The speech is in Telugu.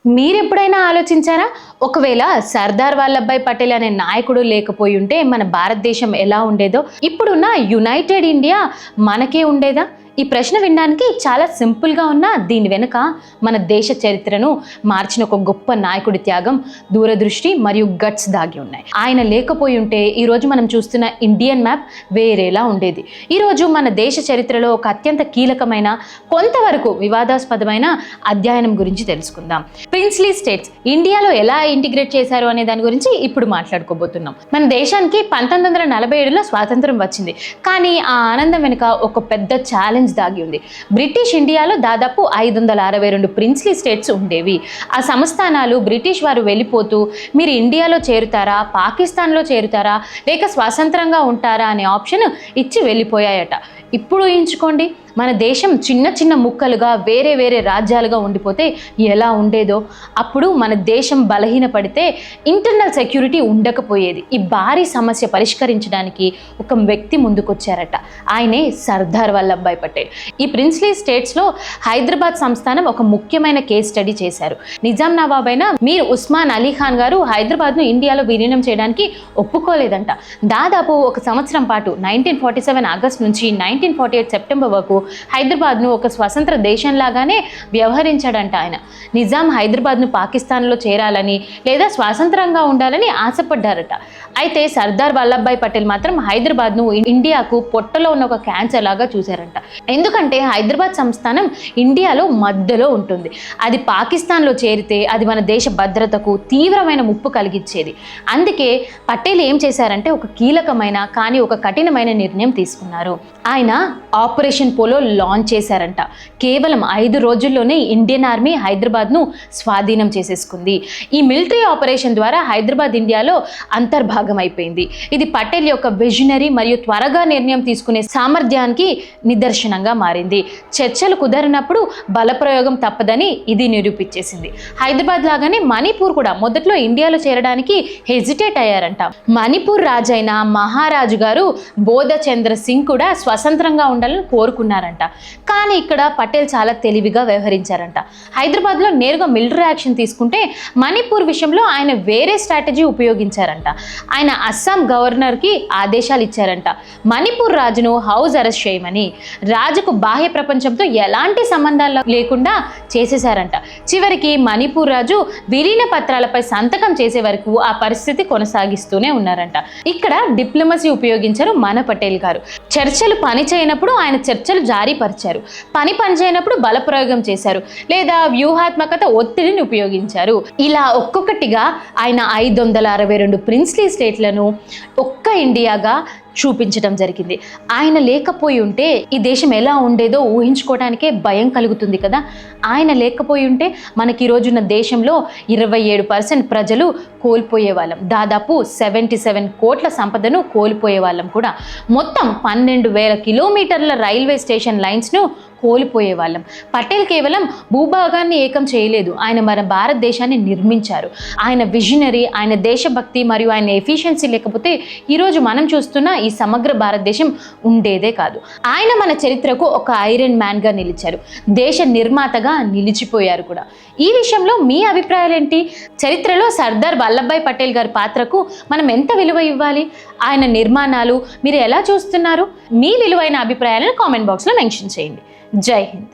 మీరెప్పుడైనా ఆలోచించారా? ఒకవేళ సర్దార్ వల్లభాయ్ పటేల్ అనే నాయకుడు లేకపోయి ఉంటే మన భారతదేశం ఎలా ఉండేదో? ఇప్పుడున్న యునైటెడ్ ఇండియా మనకే ఉండేదా? ఈ ప్రశ్న వినడానికి చాలా సింపుల్గా ఉన్నా దీని వెనుక మన దేశ చరిత్రను మార్చిన ఒక గొప్ప నాయకుడి త్యాగం, దూరదృష్టి మరియు గట్స్ దాగి ఉన్నాయి. ఆయన లేకపోయి ఉంటే ఈరోజు మనం చూస్తున్న ఇండియన్ మ్యాప్ వేరేలా ఉండేది. ఈరోజు మన దేశ చరిత్రలో ఒక అత్యంత కీలకమైన, కొంతవరకు వివాదాస్పదమైన అధ్యయనం గురించి తెలుసుకుందాం. ప్రిన్స్లీ స్టేట్స్ ఇండియాలో ఎలా ఇంటిగ్రేట్ చేశారు అనే దాని గురించి ఇప్పుడు మాట్లాడుకోబోతున్నాం. మన దేశానికి 1947లో స్వాతంత్రం వచ్చింది. కానీ ఆ ఆనందం వెనుక ఒక పెద్ద ఛాలెంజ్ దాగి ఉంది. బ్రిటిష్ ఇండియాలో దాదాపు 562 ప్రిన్స్లీ స్టేట్స్ ఉండేవి. ఆ సంస్థానాలు బ్రిటిష్ వారు వెళ్ళిపోతూ మీరు ఇండియాలో చేరుతారా, పాకిస్తాన్లో చేరుతారా, లేక స్వతంత్రంగా ఉంటారా అనే ఆప్షన్ ఇచ్చి వెళ్ళిపోయాయట. ఇప్పుడు ఊహించుకోండి, మన దేశం చిన్న చిన్న ముక్కలుగా వేరే వేరే రాజ్యాలుగా ఉండిపోతే ఎలా ఉండేదో. అప్పుడు మన దేశం బలహీనపడితే ఇంటర్నల్ సెక్యూరిటీ ఉండకపోయేది. ఈ భారీ సమస్య పరిష్కరించడానికి ఒక వ్యక్తి ముందుకొచ్చారట. ఆయనే సర్దార్ వల్లభాయ్ పటేల్. ఈ ప్రిన్స్లీ స్టేట్స్లో హైదరాబాద్ సంస్థానం ఒక ముఖ్యమైన కేస్ స్టడీ చేశారు. నిజాం నవాబ్ అయిన మీర్ ఉస్మాన్ అలీ ఖాన్ గారు హైదరాబాద్ను ఇండియాలో విలీనం చేయడానికి ఒప్పుకోలేదంట. దాదాపు ఒక సంవత్సరం పాటు 1947 ఆగస్టు నుంచి 1948 సెప్టెంబర్ వరకు హైదరాబాద్ను ఒక స్వతంత్ర దేశంలాగానే వ్యవహరించాడంట ఆయన. నిజాం హైదరాబాద్ను పాకిస్తాన్లో చేరాలని లేదా స్వాతంత్రంగా ఉండాలని ఆశపడ్డారట. అయితే సర్దార్ వల్లభాయ్ పటేల్ మాత్రం హైదరాబాద్ను ఇండియాకు పొట్టలో ఉన్న ఒక క్యాన్సర్ లాగా చూశారంట. ఎందుకంటే హైదరాబాద్ సంస్థానం ఇండియాలో మధ్యలో ఉంటుంది. అది పాకిస్తాన్లో చేరితే అది మన దేశ భద్రతకు తీవ్రమైన ముప్పు కలిగించేది. అందుకే పటేల్ ఏం చేశారంటే ఒక కీలకమైన కానీ ఒక కఠినమైన నిర్ణయం తీసుకున్నారు. ఆయన ఆపరేషన్ పోలో లాంచ్ చేశారంట. కేవలం 5 రోజుల్లోనే ఇండియన్ ఆర్మీ హైదరాబాద్ను స్వాధీనం చేసేసుకుంది. ఈ మిలిటరీ ఆపరేషన్ ద్వారా హైదరాబాద్ ఇండియాలో అంతర్భాగం అయిపోయింది. ఇది పటేల్ యొక్క విజనరీ మరియు త్వరగా నిర్ణయం తీసుకునే సామర్థ్యానికి నిదర్శనంగా మారింది. చర్చలు కుదరినప్పుడు బలప్రయోగం తప్పదని ఇది నిరూపించేసింది. హైదరాబాద్ లాగానే మణిపూర్ కూడా మొదట్లో ఇండియాలో చేరడానికి హెజిటేట్ అయ్యారంట. మణిపూర్ రాజైన మహారాజు గారు బోధచంద్ర సింగ్ కూడా స్వతంత్రంగా ఉండాలని కోరుకున్నారంట. కానీ ఇక్కడ పటేల్ చాలా తెలివిగా వ్యవహరించారంట. హైదరాబాద్లో నేరుగా మిలిటరీ యాక్షన్ తీసుకుంటే మణిపూర్ విషయంలో ఆయన వేరే స్ట్రాటజీ ఉపయోగించారంట. ఆయన అస్సాం గవర్నర్కి ఆదేశాలు ఇచ్చారంట. మణిపూర్ రాజును హౌస్ అరెస్ట్ చేయమని. రాజుకు బాహ్య ప్రపంచంతో ఎలాంటి సంబంధాలు లేకుండా చేసేశారంట. చివరికి మణిపూర్ రాజు విలీన పత్రాలపై సంతకం చేసే వరకు ఆ పరిస్థితి కొనసాగిస్తూనే ఉన్నారంట. ఇక్కడ డిప్లొమసీ ఉపయోగించారు మన పటేల్ గారు. చర్చలు పని చేయనప్పుడు ఆయన చర్చలు జారీపరిచారు. పని చేయనప్పుడు బలప్రయోగం చేశారు లేదా వ్యూహాత్మకత ఒత్తిడిని ఉపయోగించారు. ఇలా ఒక్కొక్కటిగా ఆయన 562 ప్రిన్స్లీ స్టేట్లను ఒక్క ఇండియాగా చూపించడం జరిగింది. ఆయన లేకపోయి ఉంటే ఈ దేశం ఎలా ఉండేదో ఊహించుకోవడానికే భయం కలుగుతుంది కదా. ఆయన లేకపోయి ఉంటే మనకి ఈరోజున్న దేశంలో 27% ప్రజలు కోల్పోయే వాళ్ళం. దాదాపు 77 కోట్ల సంపదను కోల్పోయే వాళ్ళం కూడా. మొత్తం 12,000 కిలోమీటర్ల రైల్వే స్టేషన్ లైన్స్ను కోల్పోయే వాళ్ళం. పటేల్ కేవలం భూభాగాన్ని ఏకం చేయలేదు, ఆయన మన భారతదేశాన్ని నిర్మించారు. ఆయన విజనరీ, ఆయన దేశభక్తి మరియు ఆయన ఎఫిషియన్సీ లేకపోతే ఈరోజు మనం చూస్తున్న ఈ సమగ్ర భారతదేశం ఉండేదే కాదు. ఆయన మన చరిత్రకు ఒక ఐరన్ మ్యాన్గా నిలిచారు, దేశ నిర్మాతగా నిలిచిపోయారు కూడా. ఈ విషయంలో మీ అభిప్రాయాలు ఏంటి? చరిత్రలో సర్దార్ వల్లభాయ్ పటేల్ గారి పాత్రకు మనం ఎంత విలువ ఇవ్వాలి? ఆయన నిర్మాణాలు మీరు ఎలా చూస్తున్నారు? మీ విలువైన అభిప్రాయాలను కామెంట్ బాక్స్లో మెన్షన్ చేయండి. జై హింద్.